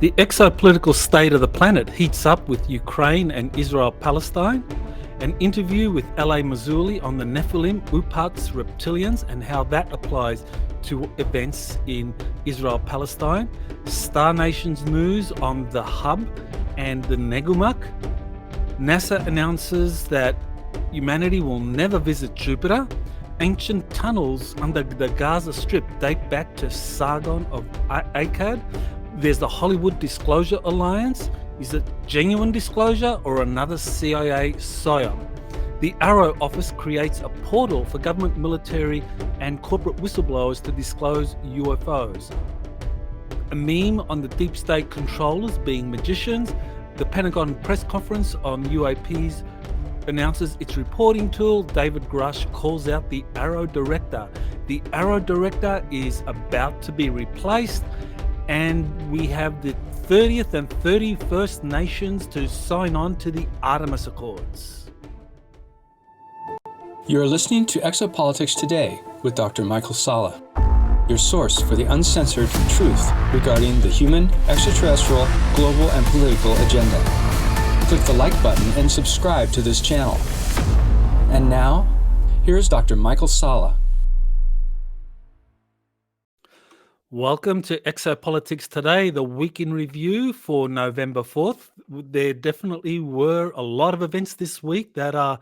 The exopolitical state of the planet heats up with Ukraine and Israel-Palestine. An interview with Marzulli on the Nephilim, Ooparts, Reptilians, and how that applies to events in Israel-Palestine. Star Nations news on the Hub and the Negumak. NASA announces that humanity will never visit Jupiter. Ancient tunnels under the Gaza Strip date back to Sargon of Akkad. There's the Hollywood Disclosure Alliance. Is it genuine disclosure or another CIA Psyop? The AARO office creates a portal for government, military, and corporate whistleblowers to disclose UFOs. A meme on the deep state controllers being magicians. The Pentagon Press Conference on UAPs announces its reporting tool. David Grusch calls out the AARO Director. The AARO Director is about to be replaced, and we have the 30th and 31st nations to sign on to the Artemis Accords. You are listening to Exopolitics Today with Dr. Michael Salla, your source for the uncensored truth regarding the human, extraterrestrial, global, and political agenda. Click the like button and subscribe to this channel. And now, here's Dr. Michael Salla. Welcome to Exopolitics Today, the week in review for November 4th. There definitely were a lot of events this week that are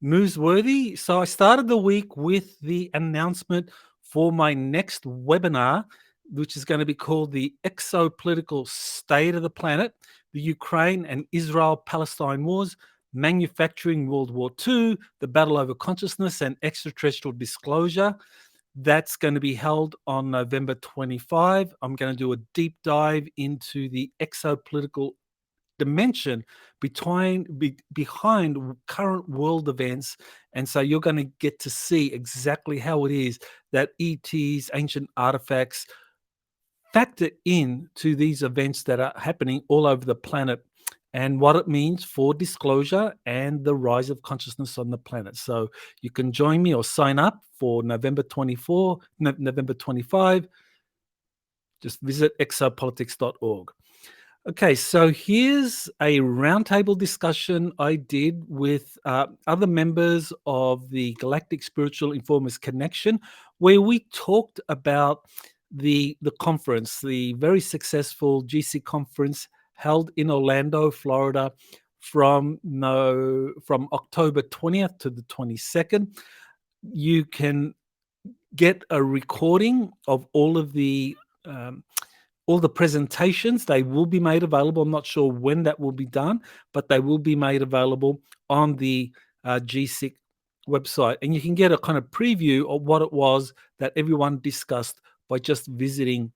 newsworthy. So I started the week with the announcement for my next webinar, which is going to be called the Exopolitical State of the Planet, the Ukraine and Israel-Palestine Wars, Manufacturing World War II, the Battle Over Consciousness, and Extraterrestrial Disclosure. That's going to be held on November 25. I'm going to do a deep dive into the exopolitical dimension behind current world events. And so you're going to get to see exactly how it is that ETs, ancient artifacts, factor in to these events that are happening all over the planet and what it means for disclosure and the rise of consciousness on the planet. So you can join me or sign up for November 25. Just visit exopolitics.org. Okay, so here's a roundtable discussion I did with other members of the Galactic Spiritual Informers Connection, where we talked about the conference, the very successful GSIC conference held in Orlando, Florida, from October 20th to the 22nd. You can get a recording of all the presentations. They will be made available. I'm not sure when that will be done, but they will be made available on the GSIC website. And you can get a kind of preview of what it was that everyone discussed by just visiting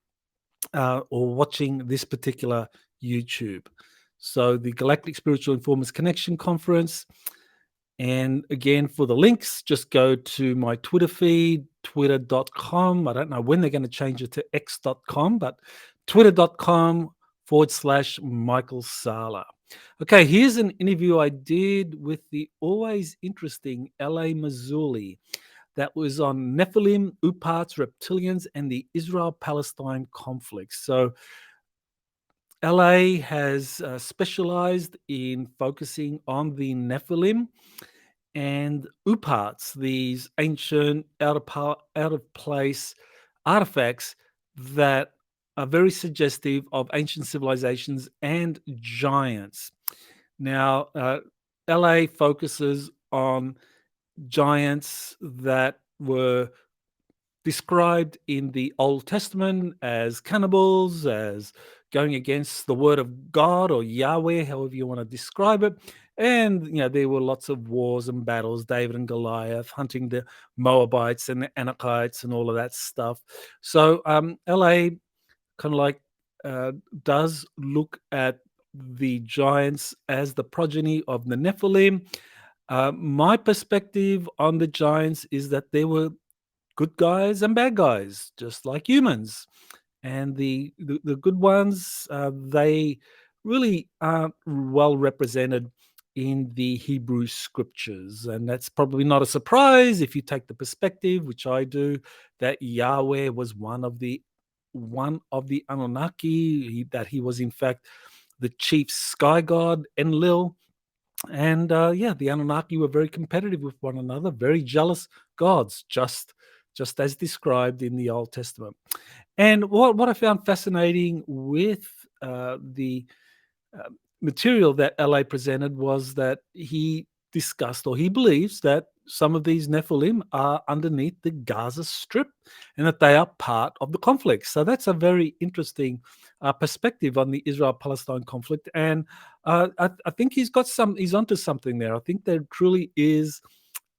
or watching this particular YouTube. So the Galactic Spiritual Informers Connection Conference. And again, for the links, just go to my Twitter feed, twitter.com. I don't know when they're going to change it to x.com, but twitter.com/Michael Salla. Okay, here's an interview I did with the always interesting Marzulli. That was on Nephilim, Ooparts, Reptilians, and the Israel-Palestine conflict. So LA has specialized in focusing on the Nephilim and Ooparts, these ancient, out of place artifacts that are very suggestive of ancient civilizations and giants. Now, LA focuses on giants that were described in the Old Testament as cannibals, as going against the word of God or Yahweh, however you want to describe it. And, there were lots of wars and battles, David and Goliath, hunting the Moabites and the Anakites and all of that stuff. So LA kind of like does look at the giants as the progeny of the Nephilim. My perspective on the giants is that they were good guys and bad guys, just like humans. And the good ones, they really aren't well represented in the Hebrew scriptures. And that's probably not a surprise if you take the perspective, which I do, that Yahweh was one of the one of the Anunnaki, that he was in fact the chief sky god Enlil. And the Anunnaki were very competitive with one another, very jealous gods, just as described in the Old Testament. And what I found fascinating with the material that LA presented was that he discussed, or he believes, that some of these Nephilim are underneath the Gaza Strip and that they are part of the conflict. So that's a very interesting perspective on the Israel-Palestine conflict. And I think he's onto something there. I think there truly is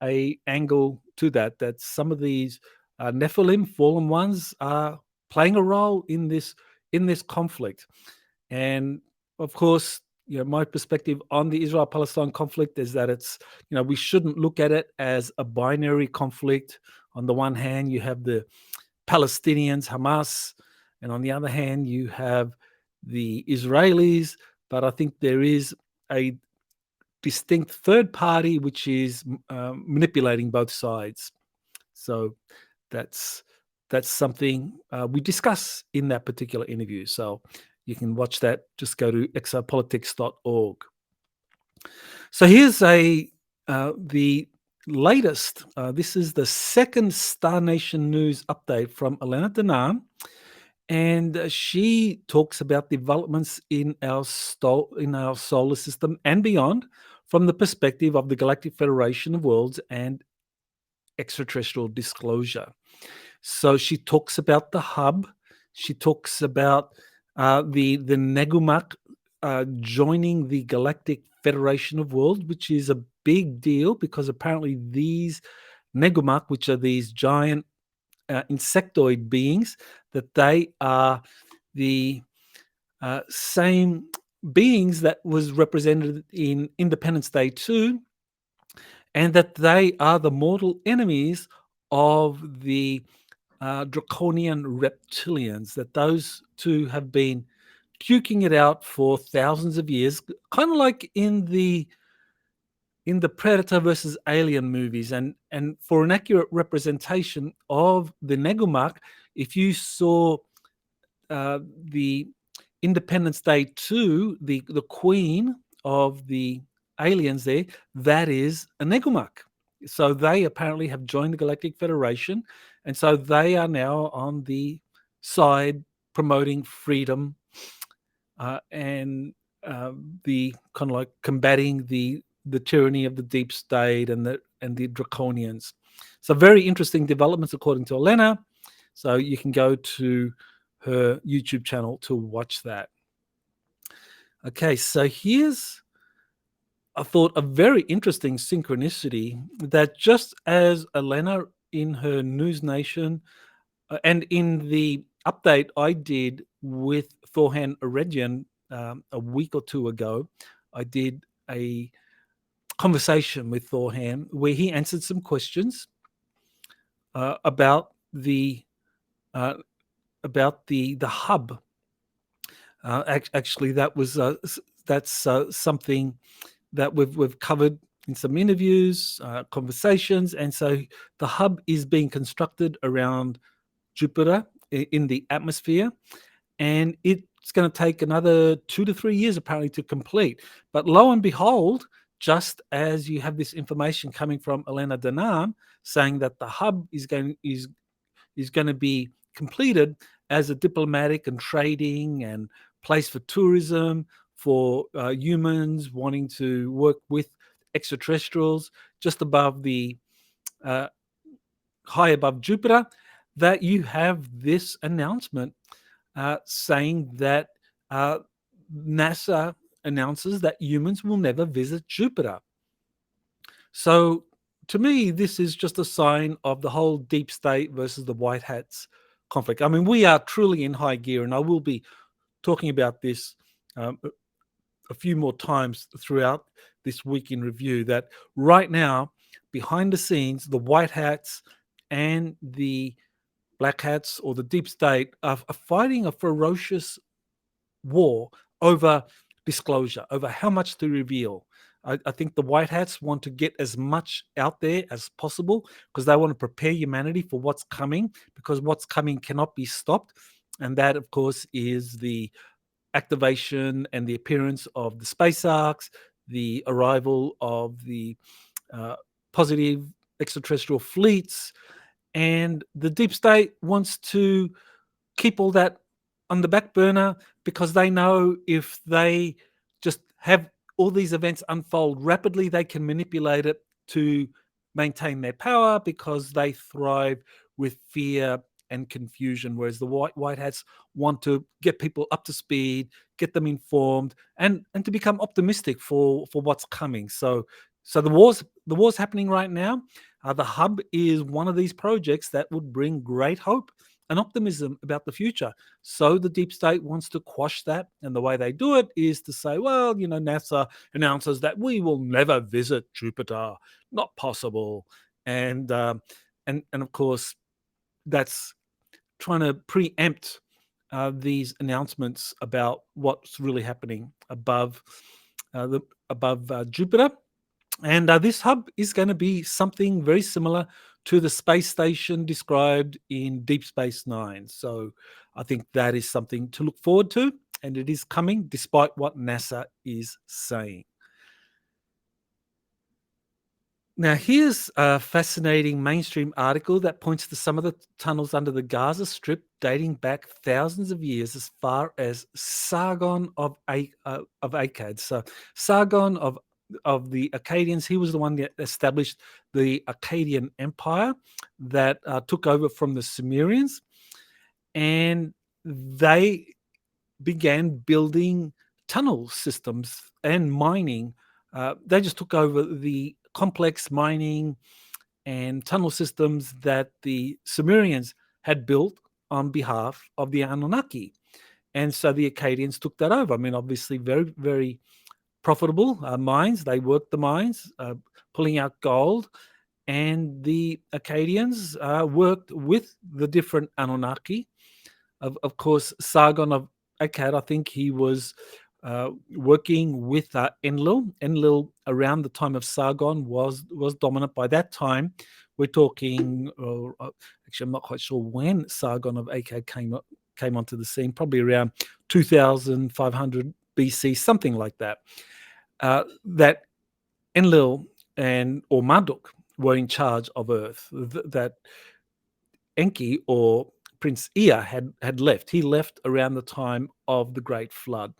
a angle to that some of these Nephilim, fallen ones, are playing a role in this conflict. And of course, my perspective on the Israel-Palestine conflict is that it's, we shouldn't look at it as a binary conflict. On the one hand, you have the Palestinians, Hamas, and on the other hand, you have the Israelis. But I think there is a distinct third party which is manipulating both sides. So that's something we discuss in that particular interview. So you can watch that. Just go to exopolitics.org. So here's the latest. This is the second Star Nation News update from Elena Danaan. And she talks about developments in our solar system and beyond from the perspective of the Galactic Federation of Worlds and extraterrestrial disclosure. So she talks about the hub. She talks about the Negumak joining the Galactic Federation of Worlds, which is a big deal because apparently these Negumak, which are these giant insectoid beings, that they are the same beings that was represented in Independence Day 2, and that they are the mortal enemies of the draconian reptilians, that those two have been duking it out for thousands of years, kind of like in the Predator versus Alien movies. And for an accurate representation of the Negumak, if you saw the Independence Day 2, the queen of the aliens there, that is a Negumak. So they apparently have joined the Galactic Federation, and so they are now on the side promoting freedom and the kind of like combating the tyranny of the deep state and the draconians. So very interesting developments according to Elena. So you can go to her YouTube channel to watch that. Okay, so here's, I thought, a very interesting synchronicity that just as Elena in her News Nation and in the update I did with Thorhan Eredyan a week or two ago, I did a conversation with Thorhan where he answered some questions about the hub. Actually, that's something that we've covered in some interviews, conversations, and so the hub is being constructed around Jupiter in the atmosphere, and it's going to take another 2 to 3 years apparently to complete. But lo and behold, just as you have this information coming from Elena Danaan saying that the hub is going to be completed as a diplomatic and trading and place for tourism for humans wanting to work with extraterrestrials just above high above Jupiter, that you have this announcement saying that NASA announces that humans will never visit Jupiter. So to me, this is just a sign of the whole deep state versus the white hats conflict. I mean, we are truly in high gear, and I will be talking about this a few more times throughout this week in review, that right now, behind the scenes, the white hats and the black hats or the deep state are fighting a ferocious war over disclosure, over how much to reveal. I think the white hats want to get as much out there as possible because they want to prepare humanity for what's coming, because what's coming cannot be stopped. And that, of course, is the activation and the appearance of the space arcs, the arrival of the positive extraterrestrial fleets, and the deep state wants to keep all that on the back burner because they know if they just have all these events unfold rapidly, they can manipulate it to maintain their power because they thrive with fear and confusion. Whereas the white hats want to get people up to speed, get them informed, and to become optimistic for what's coming. So the war's happening right now. The hub is one of these projects that would bring great hope and optimism about the future. So the deep state wants to quash that. And the way they do it is to say, well, NASA announces that we will never visit Jupiter. Not possible. And of course, that's trying to preempt these announcements about what's really happening above Jupiter. And this hub is going to be something very similar to the space station described in Deep Space Nine. So I think that is something to look forward to, and it is coming despite what NASA is saying. Now, here's a fascinating mainstream article that points to some of the tunnels under the Gaza Strip dating back thousands of years as far as Sargon of Akkad. So Sargon of the Akkadians, he was the one that established the Akkadian Empire that took over from the Sumerians, and they began building tunnel systems and mining. They just took over the complex mining and tunnel systems that the Sumerians had built on behalf of the Anunnaki. And so the Akkadians took that over. I mean, obviously, very, very profitable mines. They worked the mines, pulling out gold. And the Akkadians worked with the different Anunnaki. Of course, Sargon of Akkad, I think he was working with Enlil. Enlil, around the time of Sargon, was dominant. By that time, we're talking. Actually, I'm not quite sure when Sargon of Akkad came onto the scene. Probably around 2,500 BC, something like that. That Enlil or Marduk were in charge of Earth. That Enki or Prince Ea had left. He left around the time of the Great Flood.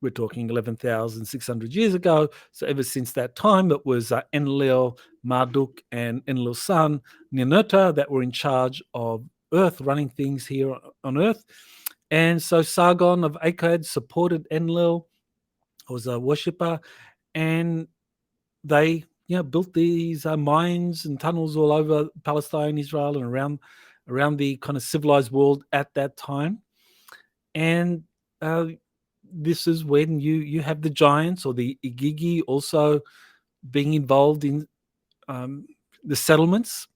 We're talking 11,600 years ago. So ever since that time, it was Enlil, Marduk, and Enlil's son, Ninurta, that were in charge of Earth, running things here on Earth. And so Sargon of Akkad supported Enlil, was a worshipper, and they built these mines and tunnels all over Palestine, Israel, and around the kind of civilized world at that time. And this is when you have the giants or the Igigi also being involved in the settlements.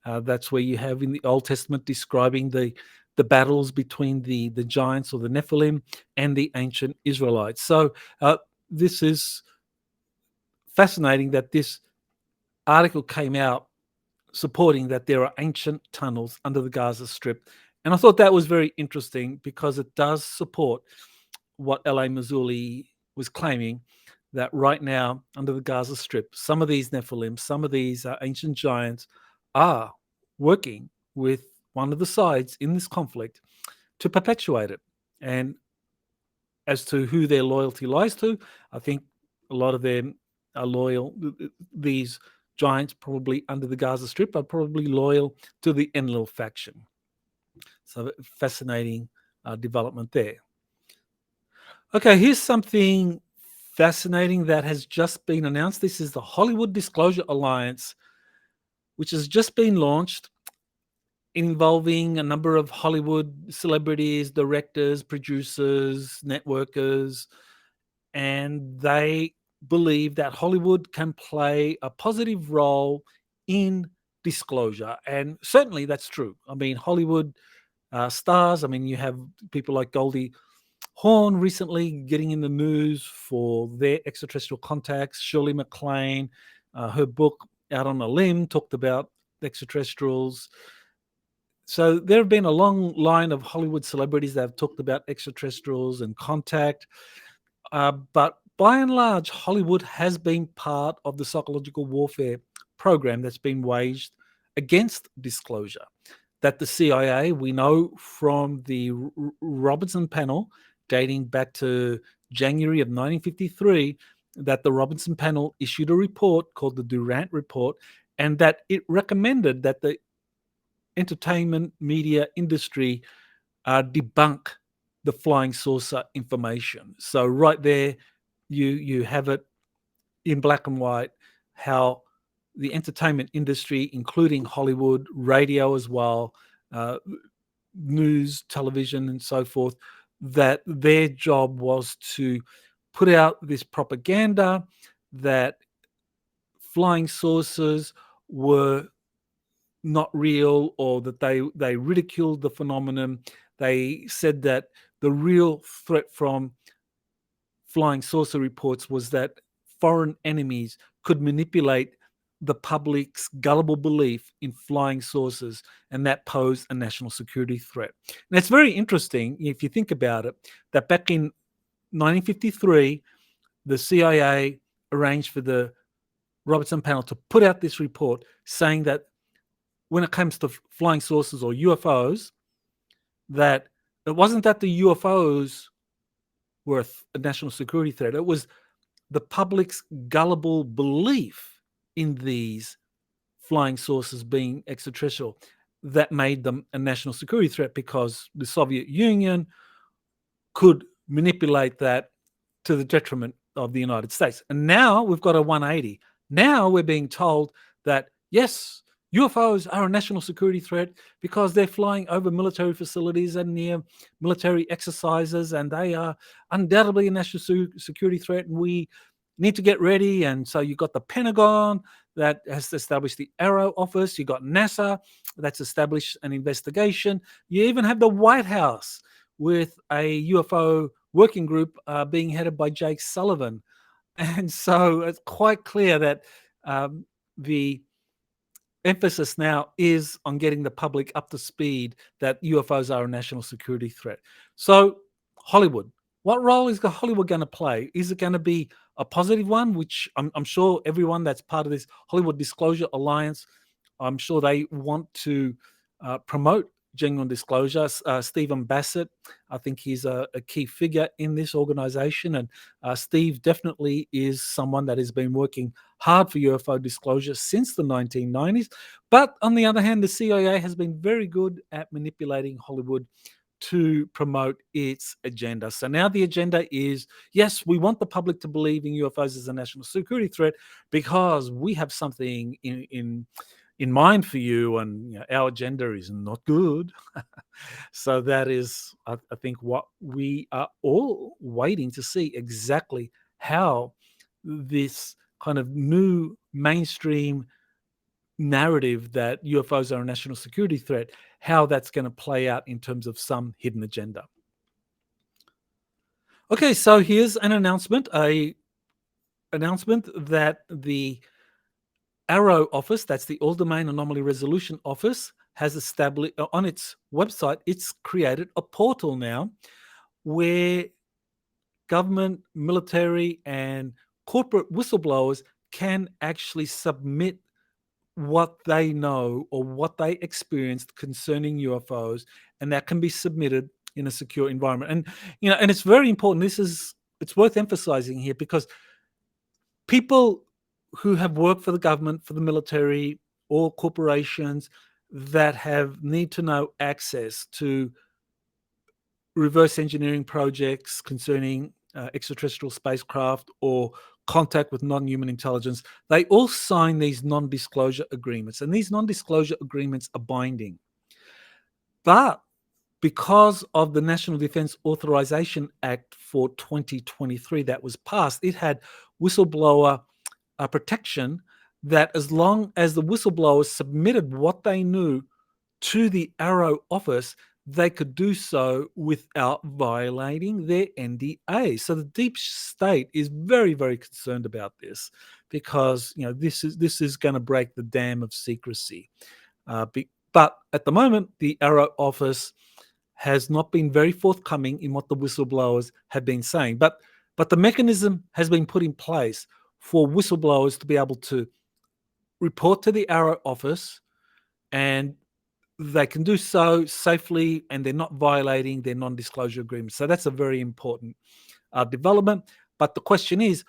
That's where you have in the Old Testament describing the battles between the giants or the Nephilim and the ancient Israelites. So this is fascinating that this article came out supporting that there are ancient tunnels under the Gaza Strip. And I thought that was very interesting because it does support what L.A. Marzulli was claiming, that right now under the Gaza Strip, some of these Nephilim, some of these ancient giants are working with one of the sides in this conflict to perpetuate it. And as to who their loyalty lies to, I think a lot of them are loyal. These giants probably under the Gaza Strip are probably loyal to the Enlil faction. So fascinating development there. Okay, here's something fascinating that has just been announced. This is the Hollywood Disclosure Alliance, which has just been launched, involving a number of Hollywood celebrities, directors, producers, networkers, and they believe that Hollywood can play a positive role in disclosure. And certainly that's true. I mean, Hollywood stars, I mean, you have people like Goldie Hawn recently getting in the news for their extraterrestrial contacts. Shirley MacLaine, her book Out on a Limb talked about extraterrestrials. So there have been a long line of Hollywood celebrities that have talked about extraterrestrials and contact. But by and large, Hollywood has been part of the psychological warfare program that's been waged against disclosure. That the CIA, we know from the Robinson panel dating back to January of 1953, that the Robinson panel issued a report called the Durant Report, and that it recommended that the entertainment media industry debunk the flying saucer information. So right there, you have it in black and white how the entertainment industry, including Hollywood, radio as well, uh, news, television, and so forth, that their job was to put out this propaganda that flying saucers were not real, or that they ridiculed the phenomenon. They said that the real threat from flying saucer reports was that foreign enemies could manipulate the public's gullible belief in flying saucers, and that posed a national security threat. And it's very interesting, if you think about it, that back in 1953, the CIA arranged for the Robertson panel to put out this report saying that when it comes to flying saucers or UFOs, that it wasn't that the UFOs were a national security threat. It was the public's gullible belief in these flying saucers being extraterrestrial that made them a national security threat, because the Soviet Union could manipulate that to the detriment of the United States. And now we've got a 180. Now we're being told that, yes, UFOs are a national security threat because they're flying over military facilities and near military exercises, and they are undoubtedly a national security threat, and we need to get ready. And so you've got the Pentagon that has established the AARO office. You've got NASA that's established an investigation. You even have the White House with a UFO working group being headed by Jake Sullivan. And so it's quite clear that the emphasis now is on getting the public up to speed that UFOs are a national security threat. So Hollywood, what role is Hollywood going to play? Is it going to be a positive one, which I'm sure everyone that's part of this Hollywood Disclosure Alliance, I'm sure they want to promote genuine disclosure. Stephen Bassett, I think he's a key figure in this organization, and Steve definitely is someone that has been working hard for UFO disclosure since the 1990s. But on the other hand, the CIA has been very good at manipulating Hollywood to promote its agenda. So now the agenda is, yes, we want the public to believe in UFOs as a national security threat because we have something in mind for you, and our agenda is not good. So that is, I think, what we are all waiting to see, exactly how this kind of new mainstream narrative that UFOs are a national security threat, how that's going to play out in terms of some hidden agenda. Okay, so here's an announcement, that the AARO office, that's the All Domain Anomaly Resolution Office, has established on its website. It's created a portal now where government, military, and corporate whistleblowers can actually submit what they know or what they experienced concerning UFOs, and that can be submitted in a secure environment. And and it's very important. It's worth emphasizing here, because people who have worked for the government, for the military, or corporations that have need to know access to reverse engineering projects concerning extraterrestrial spacecraft or contact with non-human intelligence, they all sign these non-disclosure agreements, and these non-disclosure agreements are binding. But because of the National Defense Authorization Act for 2023 that was passed, it had whistleblower protection, that as long as the whistleblowers submitted what they knew to the AARO office, they could do so without violating their NDA. So the deep state is very, very concerned about this, because this is going to break the dam of secrecy. But But at the moment, the AARO office has not been very forthcoming in what the whistleblowers have been saying. But the mechanism has been put in place for whistleblowers to be able to report to the AARO office, and they can do so safely, and they're not violating their non-disclosure agreement. So that's a very important development. But the question is,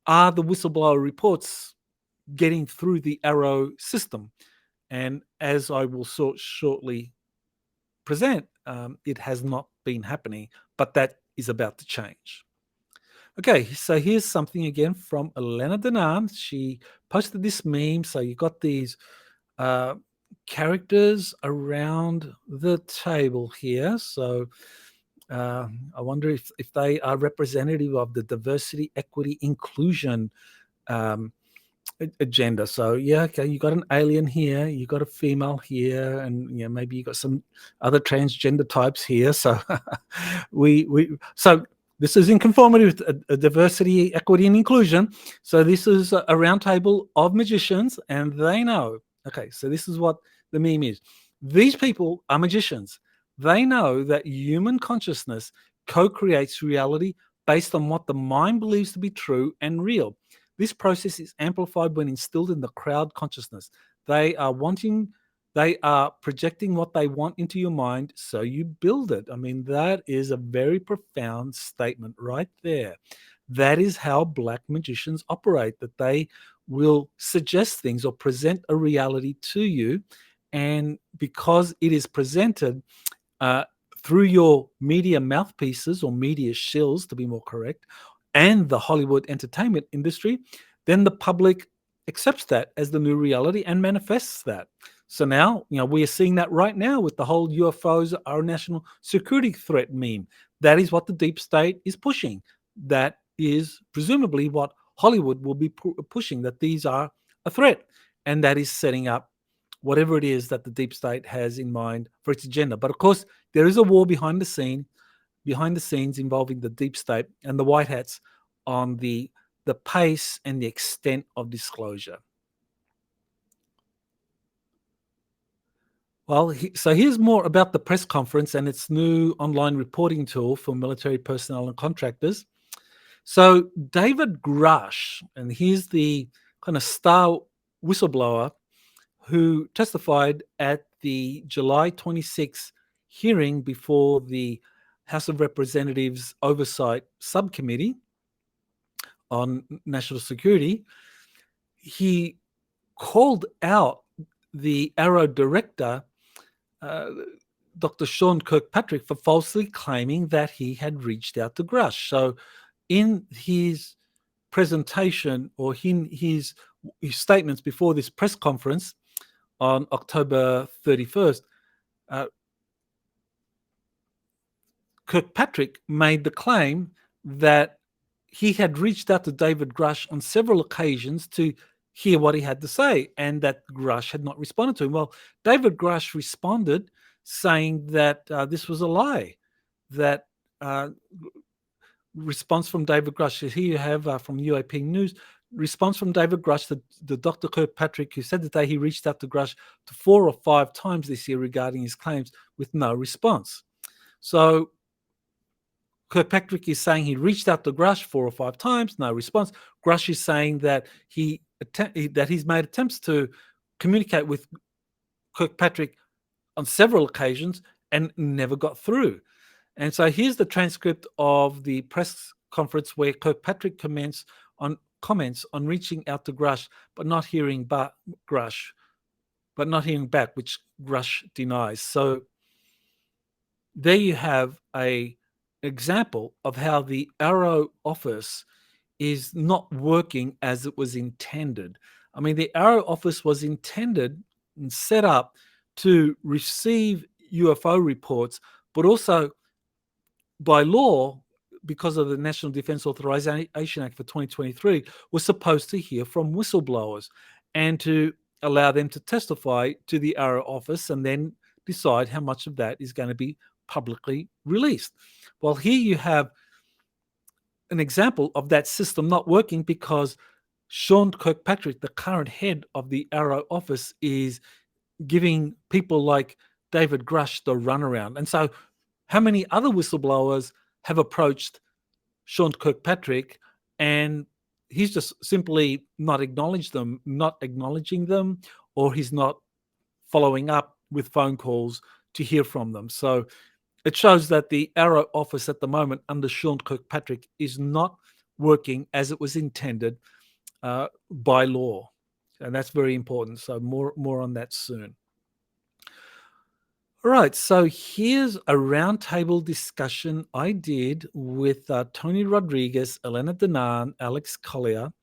are the whistleblower reports getting through the AARO system? And as I will shortly present, it has not been happening, but that is about to change. Okay, so here's something again from Elena Danaan. She posted this meme. So you got these characters around the table here. So I wonder if they are representative of the diversity, equity, inclusion agenda. So yeah, okay, you got an alien here, you got a female here, and maybe you got some other transgender types here. So so this is in conformity with a diversity, equity, and inclusion. So this is a roundtable of magicians, and they know. Okay, so this is what the meme is. These people are magicians. They know that human consciousness co-creates reality based on what the mind believes to be true and real. This process is amplified when instilled in the crowd consciousness. They are projecting what they want into your mind, so you build it. I mean, that is a very profound statement right there. That is how black magicians operate, that they will suggest things or present a reality to you, and because it is presented through your media mouthpieces, or media shills to be more correct, and the Hollywood entertainment industry, then the public accepts that as the new reality and manifests that. So now, we are seeing that right now with the whole UFOs are a national security threat meme. That is what the deep state is pushing. That is presumably what Hollywood will be pushing, that these are a threat. And that is setting up whatever it is that the deep state has in mind for its agenda. But of course, there is a war behind the scenes involving the deep state and the white hats on the pace and the extent of disclosure. Well, so here's more about the press conference and its new online reporting tool for military personnel and contractors. So David Grusch, and he's the kind of star whistleblower who testified at the July 26th hearing before the House of Representatives Oversight Subcommittee on National Security. He called out the AARO Director, Dr. Sean Kirkpatrick, for falsely claiming that he had reached out to Grusch. So in his presentation, or in his statements before this press conference on October 31st, Kirkpatrick made the claim that he had reached out to David Grusch on several occasions to hear what he had to say, and that Grusch had not responded to him. Well, David Grusch responded saying that this was a lie. That response from David Grusch, here you have from UAP News, response from David Grusch, the Dr. Kirkpatrick, who said that he reached out to Grusch 4 or 5 times this year regarding his claims with no response. So Kirkpatrick is saying he reached out to Grusch 4 or 5 times, no response. Grusch is saying that he's made attempts to communicate with Kirkpatrick on several occasions and never got through. And so here's the transcript of the press conference where Kirkpatrick comments on reaching out to Grusch but not hearing back, which Grusch denies. So there you have a example of how the AARO office is not working as it was intended. I mean, the AARO office was intended and set up to receive UFO reports, but also by law, because of the National Defense Authorization Act for 2023, was supposed to hear from whistleblowers and to allow them to testify to the AARO office and then decide how much of that is going to be publicly released. Well, here you have an example of that system not working, because Sean Kirkpatrick, the current head of the AARO office, is giving people like David Grusch the runaround. And so how many other whistleblowers have approached Sean Kirkpatrick, and he's just simply not acknowledging them, or he's not following up with phone calls to hear from them. So it shows that the AARO office at the moment under Sean Kirkpatrick is not working as it was intended by law. And that's very important. So more on that soon. All right, so here's a roundtable discussion I did with Tony Rodrigues, Elena Danaan, Alex Collier,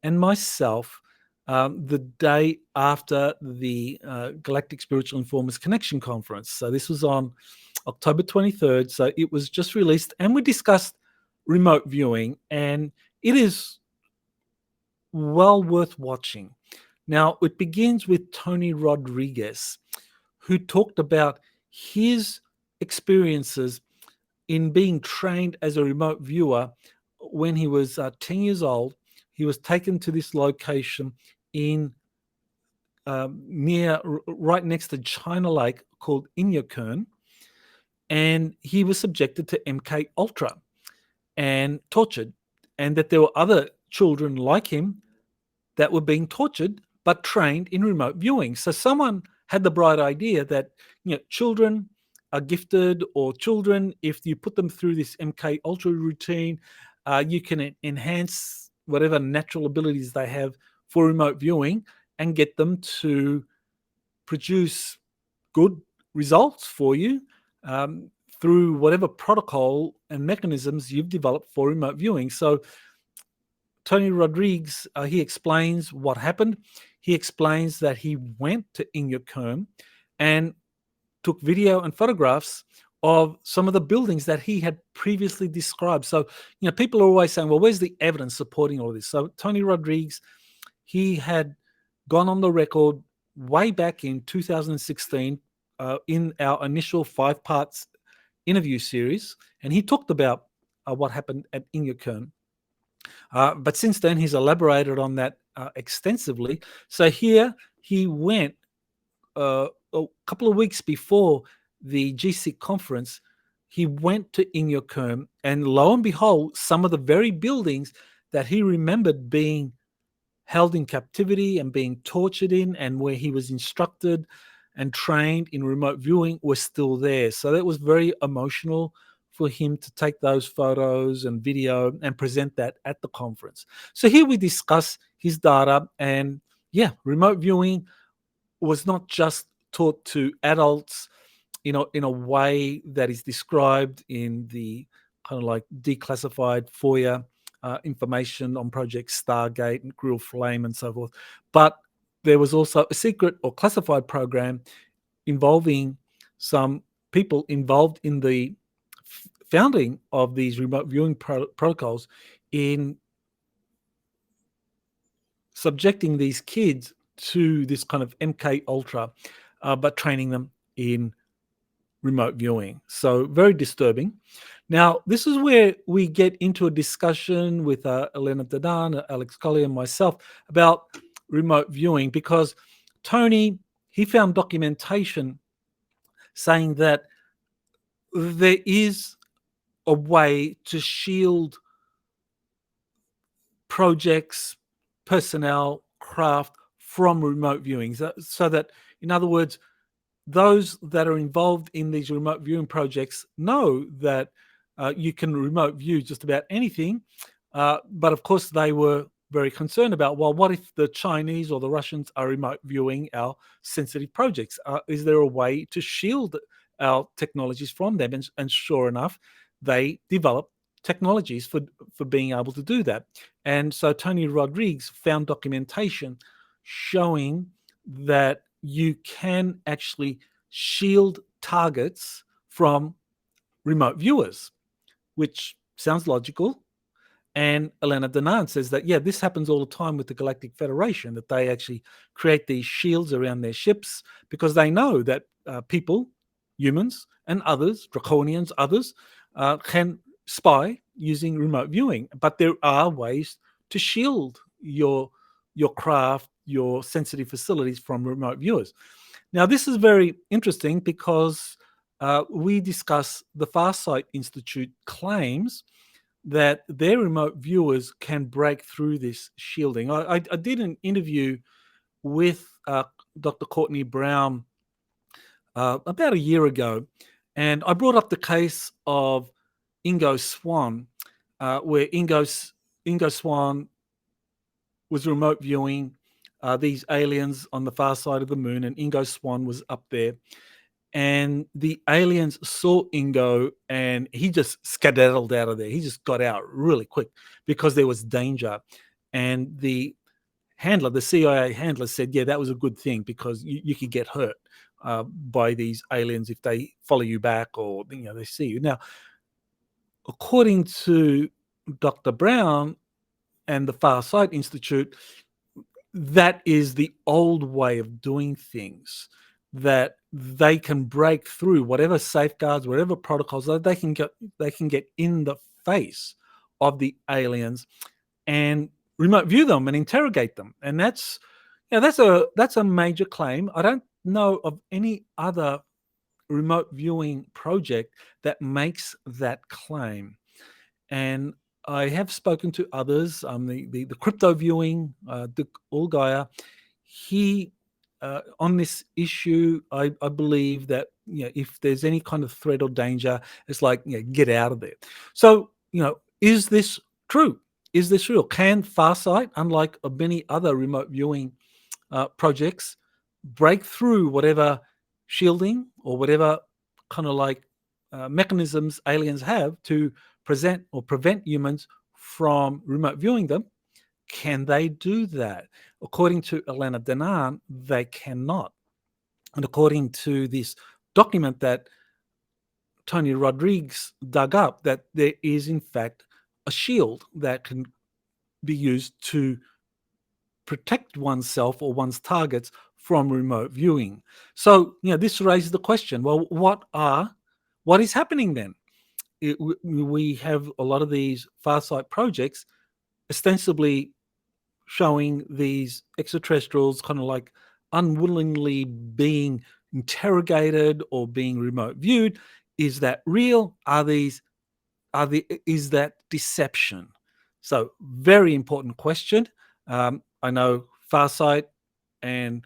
and myself the day after the Galactic Spiritual Informers Connection Conference. So this was on October 23rd. So it was just released, and we discussed remote viewing, and it is well worth watching. Now, it begins with Tony Rodrigues, who talked about his experiences in being trained as a remote viewer when he was 10 years old. He was taken to this location in right next to China Lake called Inyokern, and he was subjected to MK Ultra and tortured, and that there were other children like him that were being tortured but trained in remote viewing. So someone had the bright idea that, children are gifted, or children, if you put them through this MK Ultra routine, you can enhance whatever natural abilities they have for remote viewing and get them to produce good results for you through whatever protocol and mechanisms you've developed for remote viewing. So Tony Rodrigues, he explains what happened. He explains that he went to Inyokern and took video and photographs of some of the buildings that he had previously described. So, people are always saying, well, where's the evidence supporting all of this? So Tony Rodrigues, he had gone on the record way back in 2016 in our initial 5-part interview series, and he talked about what happened at Inyokern. But since then, he's elaborated on that extensively. So here he went a couple of weeks before the GSIC conference. He went to Inyokern, and lo and behold, some of the very buildings that he remembered being held in captivity and being tortured in, and where he was instructed and trained in remote viewing, were still there. So that was very emotional for him to take those photos and video and present that at the conference. So here we discuss his data, and remote viewing was not just taught to adults, in a way that is described in the kind of like declassified FOIA information on Project Stargate and Grill Flame and so forth. But there was also a secret or classified program involving some people involved in the founding of these remote viewing protocols, in subjecting these kids to this kind of MK Ultra, but training them in remote viewing. So very disturbing. Now, this is where we get into a discussion with Elena Danaan, Alex Collier, and myself about remote viewing, because Tony, he found documentation saying that there is a way to shield projects, personnel, craft from remote viewing, so that, in other words, those that are involved in these remote viewing projects know that you can remote view just about anything. But of course, they were very concerned about, well, what if the Chinese or the Russians are remote viewing our sensitive projects? Is there a way to shield our technologies from them? And sure enough, they developed technologies for being able to do that. And so Tony Rodrigues found documentation showing that you can actually shield targets from remote viewers, which sounds logical. And Elena Danaan says that, this happens all the time with the Galactic Federation, that they actually create these shields around their ships because they know that people, humans and others, draconians, others, can spy using remote viewing. But there are ways to shield your craft, your sensitive facilities from remote viewers. Now, this is very interesting because we discuss the Farsight Institute claims that their remote viewers can break through this shielding. I did an interview with Dr. Courtney Brown about a year ago, and I brought up the case of Ingo Swann, where Ingo Swann was remote viewing these aliens on the far side of the moon, and Ingo Swann was up there. And the aliens saw Ingo, and he just skedaddled out of there. He just got out really quick because there was danger. And the handler, the CIA handler, said, "Yeah, that was a good thing because you could get hurt by these aliens if they follow you back or they see you." Now, according to Dr. Brown and the Farsight Institute, that is the old way of doing things, that they can break through whatever safeguards, whatever protocols, they can get in the face of the aliens and remote view them and interrogate them. And that's a major claim. I don't know of any other remote viewing project that makes that claim. And I have spoken to others. The crypto viewing, Dick Allgaier, he on this issue, I believe that if there's any kind of threat or danger, it's like get out of there. So is this true? Is this real? Can Farsight, unlike many other remote viewing projects, break through whatever shielding or whatever kind of like mechanisms aliens have to present or prevent humans from remote viewing them? Can they do that? According to Elena Danaan, they cannot. And according to this document that Tony Rodrigues dug up, that there is in fact a shield that can be used to protect oneself or one's targets from remote viewing. So, this raises the question, well, what is happening then? We have a lot of these Farsight projects ostensibly showing these extraterrestrials kind of like unwillingly being interrogated or being remote viewed. Is that real? Is that deception? So very important question. I know Farsight and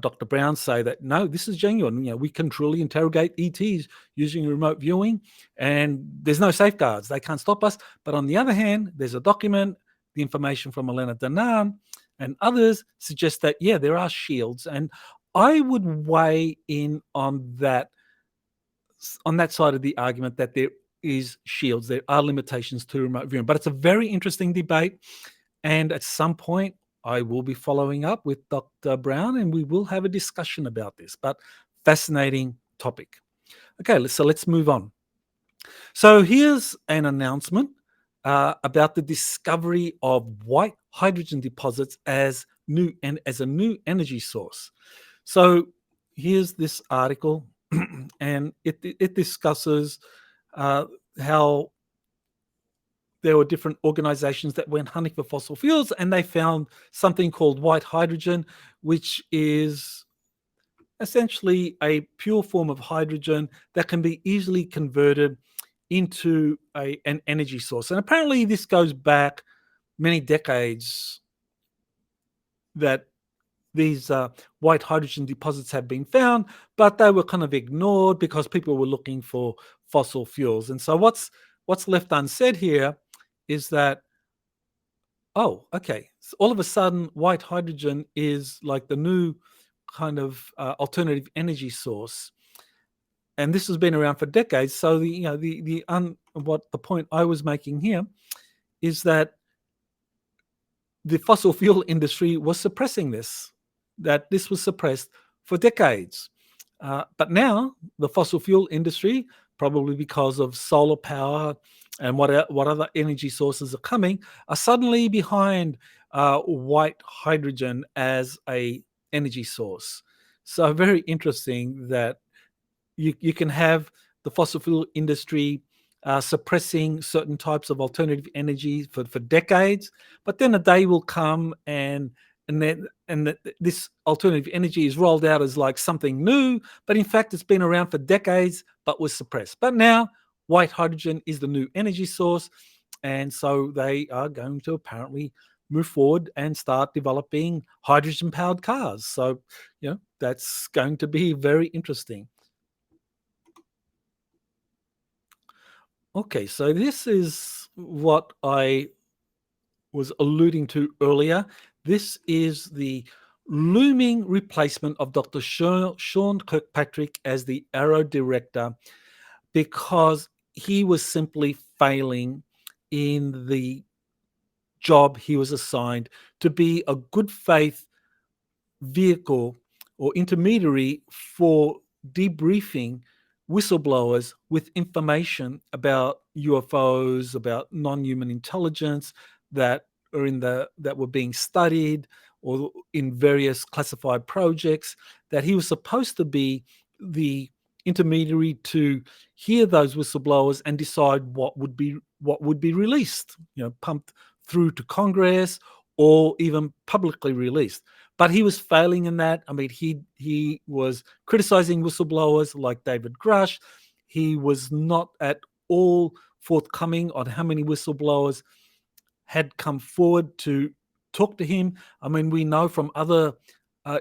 Dr. Brown say that, no, this is genuine. We can truly interrogate ETs using remote viewing, and there's no safeguards. They can't stop us. But on the other hand, there's a document, the information from Elena Danaan and others suggest that, yeah, there are shields. And I would weigh in on that side of the argument that there is shields. There are limitations to remote viewing. But it's a very interesting debate. And at some point, I will be following up with Dr. Brown, and we will have a discussion about this. But fascinating topic. Okay, so let's move on. So here's an announcement about the discovery of white hydrogen deposits as a new energy source. So here's this article, and it discusses how there were different organizations that went hunting for fossil fuels, and they found something called white hydrogen, which is essentially a pure form of hydrogen that can be easily converted into an energy source. And apparently this goes back many decades that these white hydrogen deposits have been found, but they were kind of ignored because people were looking for fossil fuels. And so what's left unsaid here is that, oh, okay, so all of a sudden white hydrogen is like the new kind of alternative energy source. And this has been around for decades. So what the point I was making here is that the fossil fuel industry was suppressing this, that this was suppressed for decades. But now the fossil fuel industry, probably because of solar power and what other energy sources are coming, are suddenly behind white hydrogen as a energy source. So very interesting that you can have the fossil fuel industry suppressing certain types of alternative energy for decades, but then a day will come and this alternative energy is rolled out as like something new, but in fact it's been around for decades but was suppressed. But now white hydrogen is the new energy source, and so they are going to apparently move forward and start developing hydrogen-powered cars. So, that's going to be very interesting. Okay, so this is what I was alluding to earlier. This is the looming replacement of Dr. Sean Kirkpatrick as the AARO Director, because he was simply failing in the job he was assigned to be a good faith vehicle or intermediary for debriefing whistleblowers with information about UFOs, about non-human intelligence that were being studied or in various classified projects, that he was supposed to be the intermediary to hear those whistleblowers and decide what would be released, pumped through to Congress or even publicly released. But he was failing in that. I mean, he was criticizing whistleblowers like David Grusch. He was not at all forthcoming on how many whistleblowers had come forward to talk to him. I mean, we know from other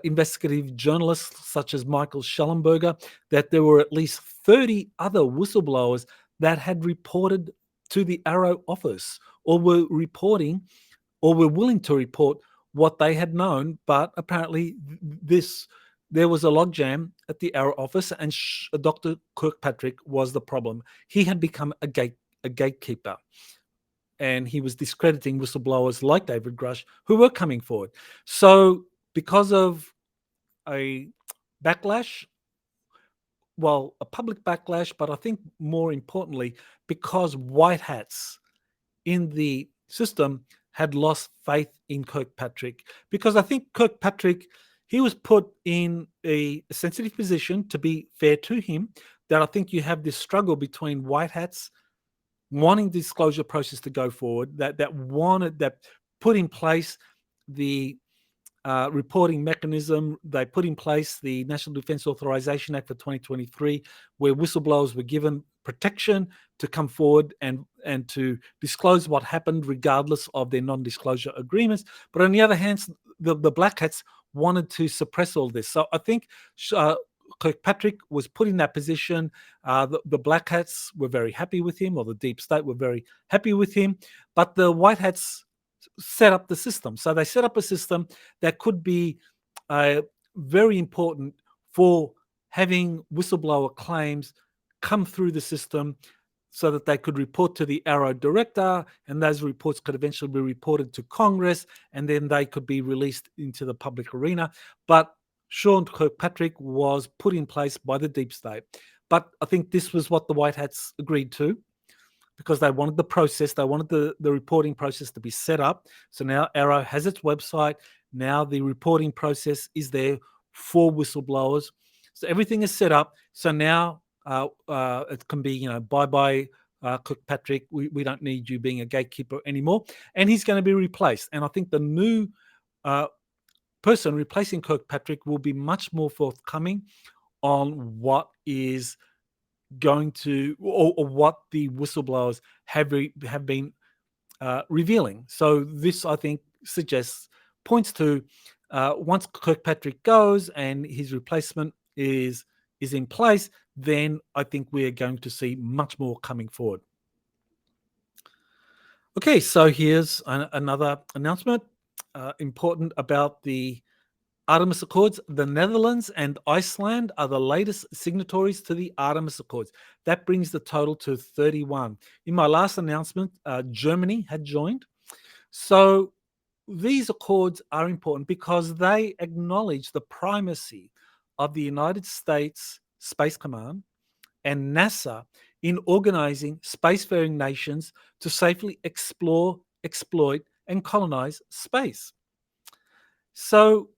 investigative journalists such as Michael Schellenberger that there were at least 30 other whistleblowers that had reported to the AARO office or were reporting or were willing to report what they had known, but apparently there was a logjam at the AARO office, and Dr. Kirkpatrick was the problem. He had become a gatekeeper, and he was discrediting whistleblowers like David Grusch who were coming forward. So because of a backlash, well, a public backlash, but I think more importantly, because white hats in the system had lost faith in Kirkpatrick, because I think Kirkpatrick, he was put in a sensitive position, to be fair to him, that I think you have this struggle between white hats wanting the disclosure process to go forward, that put in place the reporting mechanism. They put in place the National Defense Authorization Act for 2023, where whistleblowers were given protection to come forward and to disclose what happened regardless of their non-disclosure agreements. But on the other hand, the black hats wanted to suppress all this. So I think Kirkpatrick was put in that position. The black hats were very happy with him, or the deep state were very happy with him, but the white hats set up the system. So they set up a system that could be very important for having whistleblower claims come through the system so that they could report to the AARO Director, and those reports could eventually be reported to Congress, and then they could be released into the public arena. But Sean Kirkpatrick was put in place by the deep state. But I think this was what the white hats agreed to, because they wanted the process, they wanted the reporting process to be set up. So now AARO has its website. Now the reporting process is there for whistleblowers. So everything is set up. So now it can be, bye-bye, Kirkpatrick. We don't need you being a gatekeeper anymore. And he's going to be replaced. And I think the new person replacing Kirkpatrick will be much more forthcoming on what is going to, or what the whistleblowers have been revealing. So this, I think, points to once Kirkpatrick goes and his replacement is in place, then I think we are going to see much more coming forward. Okay, so here's another announcement important about the Artemis Accords. The Netherlands and Iceland are the latest signatories to the Artemis Accords. That brings the total to 31. In my last announcement, Germany had joined. So these accords are important because they acknowledge the primacy of the United States Space Command and NASA in organizing spacefaring nations to safely explore, exploit, and colonize space. So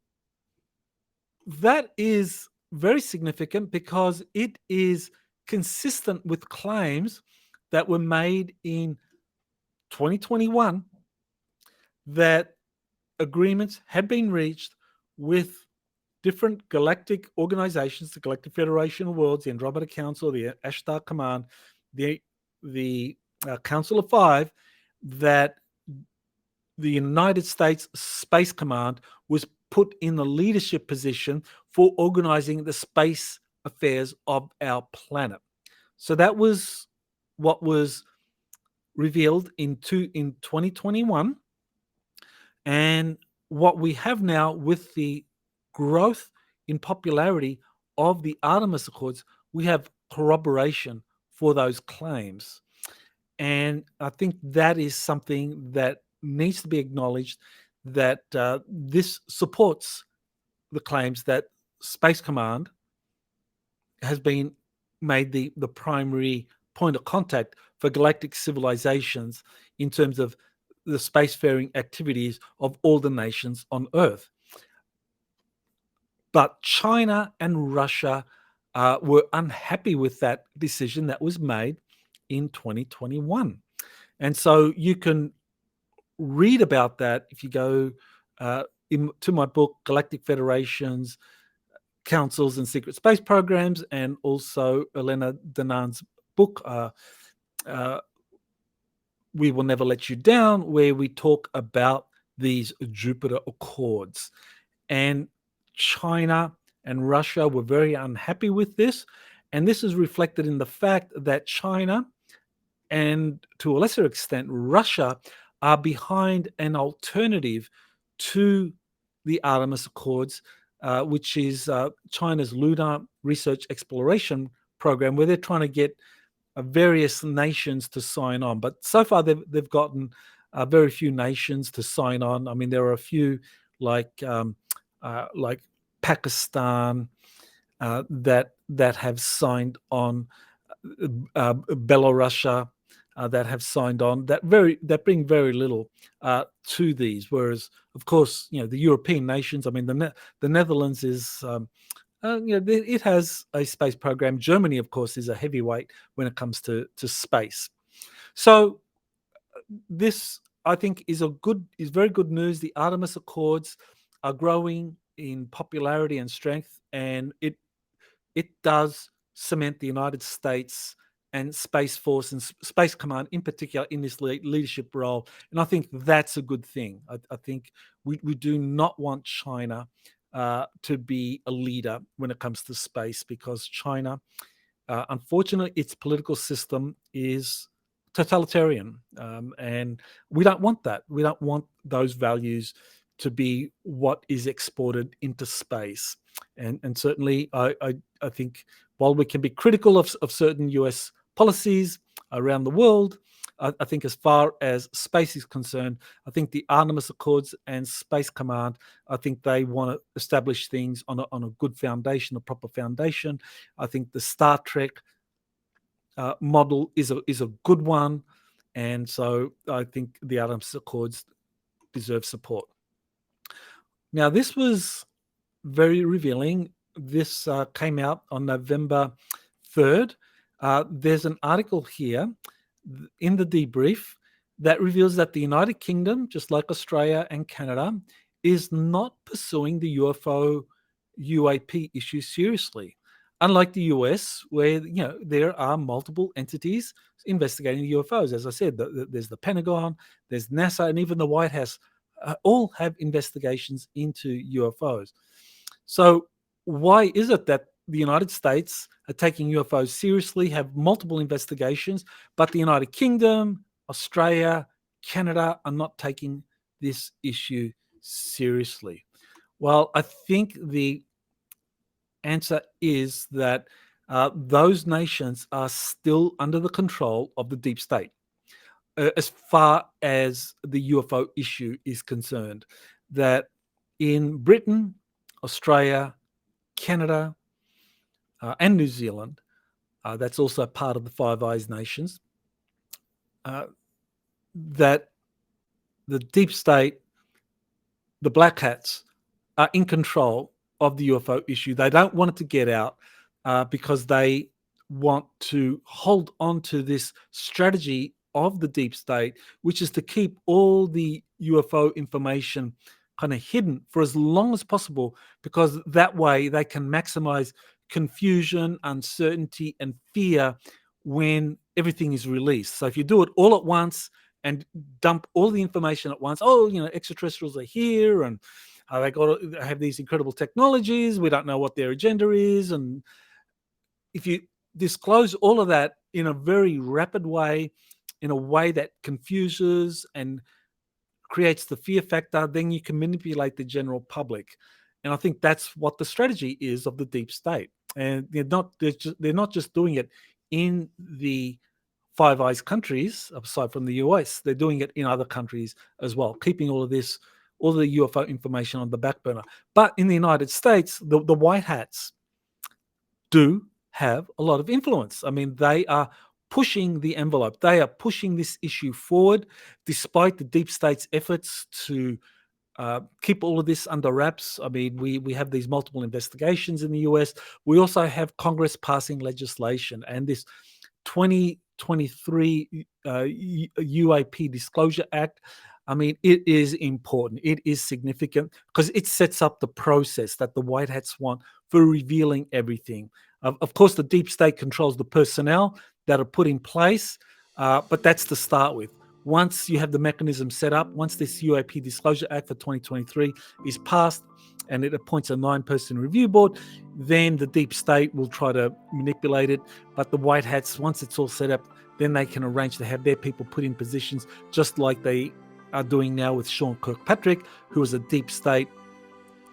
that is very significant because it is consistent with claims that were made in 2021 that agreements had been reached with different galactic organizations, the Galactic Federation of Worlds, the Andromeda Council, the Ashtar Command, the Council of Five, that the United States Space Command was put in the leadership position for organizing the space affairs of our planet. So that was what was revealed in 2021. And what we have now with the growth in popularity of the Artemis Accords, we have corroboration for those claims. And I think that is something that needs to be acknowledged, that this supports the claims that Space Command has been made the primary point of contact for galactic civilizations in terms of the spacefaring activities of all the nations on Earth. But China and Russia were unhappy with that decision that was made in 2021. And so you can read about that if you go to my book, Galactic Federations, Councils and Secret Space Programs, and also Elena Danaan's book, We Will Never Let You Down, where we talk about these Jupiter Accords. And China and Russia were very unhappy with this. And this is reflected in the fact that China, and to a lesser extent Russia, are behind an alternative to the Artemis Accords, which is China's Lunar Research Exploration Program, where they're trying to get various nations to sign on. But so far they've gotten very few nations to sign on. I mean, there are a few like Pakistan that have signed on, Belarus that have signed on, that bring very little to these. Whereas, of course, the European nations. I mean, the Netherlands is. It has a space program. Germany, of course, is a heavyweight when it comes to space. So this, I think, is very good news. The Artemis Accords are growing in popularity and strength, and it does cement the United States and Space Force and Space Command in particular in this leadership role. And I think that's a good thing. I think we do not want China to be a leader when it comes to space, because China, unfortunately, its political system is totalitarian. And we don't want that. We don't want those values to be what is exported into space. And certainly, I think while we can be critical of certain US policies around the world, I think as far as space is concerned, I think the Artemis Accords and Space Command, I think they want to establish things on a good foundation, a proper foundation. I think the Star Trek model is a good one. And so I think the Artemis Accords deserve support. Now, this was very revealing. This came out on November 3rd. There's an article here in the debrief that reveals that the United Kingdom, just like Australia and Canada, is not pursuing the UFO UAP issue seriously. Unlike the US, where there are multiple entities investigating UFOs. As I said, there's the Pentagon, there's NASA, and even the White House all have investigations into UFOs. So why is it that the United States are taking UFOs seriously, have multiple investigations, but the United Kingdom, Australia, Canada are not taking this issue seriously? Well, I think the answer is that those nations are still under the control of the deep state as far as the UFO issue is concerned. That in Britain, Australia, Canada, and New Zealand, that's also part of the Five Eyes nations, that the deep state, the black hats, are in control of the UFO issue. They don't want it to get out because they want to hold on to this strategy of the deep state, which is to keep all the UFO information kind of hidden for as long as possible, because that way they can maximize confusion, uncertainty, and fear when everything is released. So if you do it all at once and dump all the information at once, extraterrestrials are here, and they got to have these incredible technologies. We don't know what their agenda is. And if you disclose all of that in a very rapid way, in a way that confuses and creates the fear factor, then you can manipulate the general public. And I think that's what the strategy is of the deep state. And they're not just doing it in the Five Eyes countries, aside from the US. They're doing it in other countries as well, keeping all the UFO information on the back burner. But in the United States, the white hats do have a lot of influence. I mean, they are pushing the envelope. They are pushing this issue forward, despite the deep state's efforts to keep all of this under wraps. I mean, we have these multiple investigations in the US. We also have Congress passing legislation, and this 2023 UAP Disclosure Act. I mean, it is important. It is significant because it sets up the process that the white hats want for revealing everything. Of course, the deep state controls the personnel that are put in place, but that's to start with. Once you have the mechanism set up, once this UAP Disclosure Act for 2023 is passed and it appoints a 9-person review board, then the deep state will try to manipulate it. But the white hats, once it's all set up, then they can arrange to have their people put in positions, just like they are doing now with Sean Kirkpatrick, who is a deep state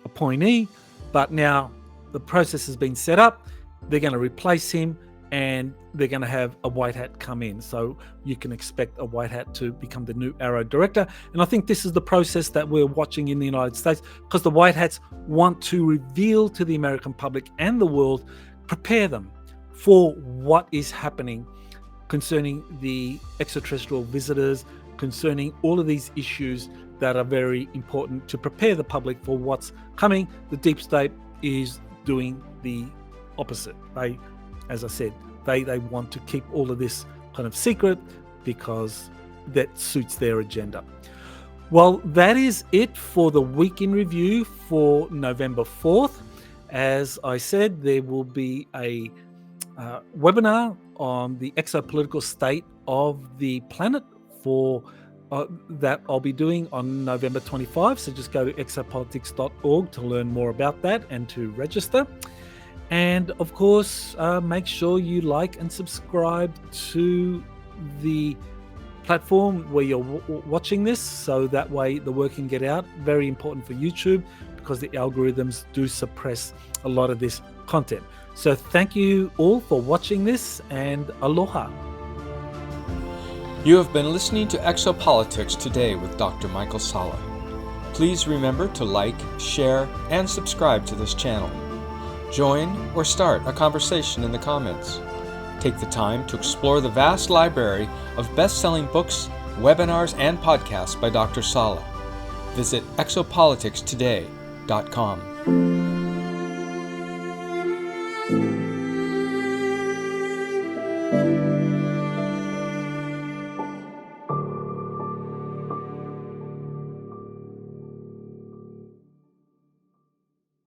appointee. But now the process has been set up. They're going to replace him, and they're going to have a white hat come in. So you can expect a white hat to become the new AARO director. And I think this is the process that we're watching in the United States, because the white hats want to reveal to the American public and the world, prepare them for what is happening concerning the extraterrestrial visitors, concerning all of these issues that are very important to prepare the public for what's coming. The deep state is doing the opposite. They, as I said, they want to keep all of this kind of secret because that suits their agenda. Well, that is it for the week in review for November 4th. As I said, there will be a webinar on the exopolitical state of the planet for that I'll be doing on November 25. So just go to exopolitics.org to learn more about that and to register. And of course, make sure you like and subscribe to the platform where you're watching this, so that way the word can get out. Very important for YouTube, because the algorithms do suppress a lot of this content. So thank you all for watching this, and aloha. You have been listening to Exopolitics today with Dr. Michael Salla. Please remember to like, share, and subscribe to this channel. Join or start a conversation in the comments. Take the time to explore the vast library of best-selling books, webinars, and podcasts by Dr. Salla. Visit exopoliticstoday.com.